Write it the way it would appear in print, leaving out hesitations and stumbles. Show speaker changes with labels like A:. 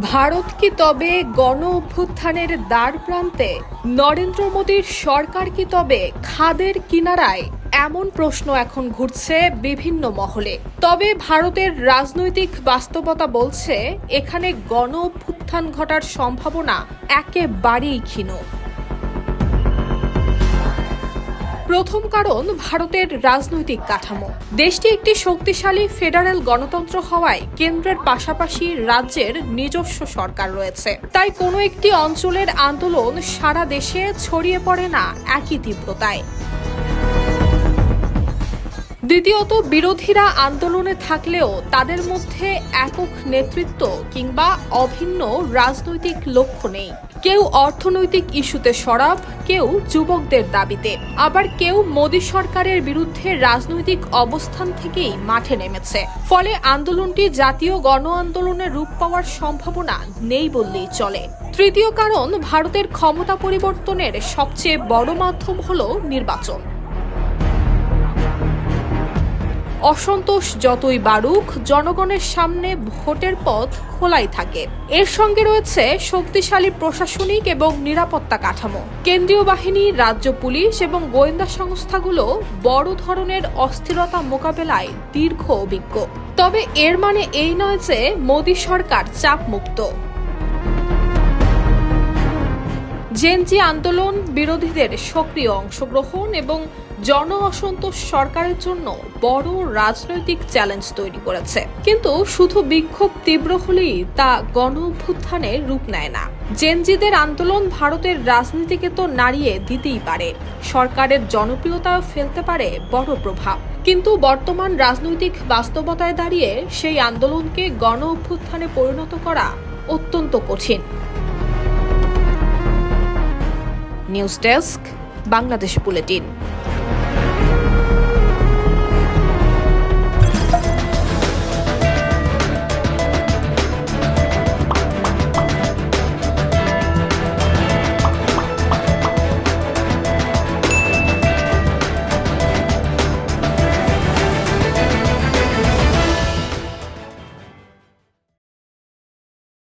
A: ভারত কি তবে গণ অভ্যুত্থানের দ্বার প্রান্তে? নরেন্দ্র মোদীর সরকার কি তবে খাদের কিনারায়? এমন প্রশ্ন এখন ঘুরছে বিভিন্ন মহলে। তবে ভারতের রাজনৈতিক বাস্তবতা বলছে এখানে গণ অভ্যুত্থান ঘটার সম্ভাবনা একেবারেই ক্ষীণ। প্রথম কারণ ভারতের রাজনৈতিক কাঠামো। দেশটি একটি শক্তিশালী ফেডারেল গণতন্ত্র হওয়ায় কেন্দ্রের পাশাপাশি রাজ্যের নিজস্ব সরকার রয়েছে। তাই কোনো একটি অঞ্চলের আন্দোলন সারা দেশে ছড়িয়ে পড়ে না একই তীব্রতায়। দ্বিতীয়ত, বিরোধীরা আন্দোলনে থাকলেও তাদের মধ্যে একক নেতৃত্ব কিংবা অভিন্ন রাজনৈতিক লক্ষ্য নেই। কেউ অর্থনৈতিক ইস্যুতে সরব, কেউ যুবকদের দাবিতে, আবার কেউ মোদী সরকারের বিরুদ্ধে রাজনৈতিক অবস্থান থেকেই মাঠে নেমেছে। ফলে আন্দোলনটি জাতীয় গণ আন্দোলনের রূপ পাওয়ার সম্ভাবনা নেই বললেই চলে। তৃতীয় কারণ, ভারতের ক্ষমতা পরিবর্তনের সবচেয়ে বড় মাধ্যম হলো নির্বাচন। অসন্তোষ যতই বাড়ুক, জনগণের সামনে ভোটের পথ খোলাই থাকে। এর সঙ্গে রয়েছে শক্তিশালী প্রশাসনিক এবং নিরাপত্তা কাঠামো। কেন্দ্রীয় বাহিনী, রাজ্য পুলিশ এবং গোয়েন্দা সংস্থাগুলো বড় ধরনের অস্থিরতা মোকাবেলায় দীর্ঘ অভিজ্ঞ। তবে এর মানে এই নয় যে মোদী সরকার চাপমুক্ত। জেনজি আন্দোলন, বিরোধীদের সক্রিয় অংশগ্রহণ এবং জন অসন্তোষ সরকারের জন্য বড় রাজনৈতিক চ্যালেঞ্জ তৈরি করেছে। কিন্তু শুধু বিক্ষোভ তীব্র হলেই তা গণ অভ্যুত্থানের রূপ নেয় না। জেনজিদের আন্দোলন ভারতের রাজনীতিকে তো নাড়িয়ে দিতেই পারে, সরকারের জনপ্রিয়তাও ফেলতে পারে বড় প্রভাব। কিন্তু বর্তমান রাজনৈতিক বাস্তবতায় দাঁড়িয়ে সেই আন্দোলনকে গণ অভ্যুত্থানে পরিণত করা অত্যন্ত কঠিন। News desk, Bangladesh bulletin.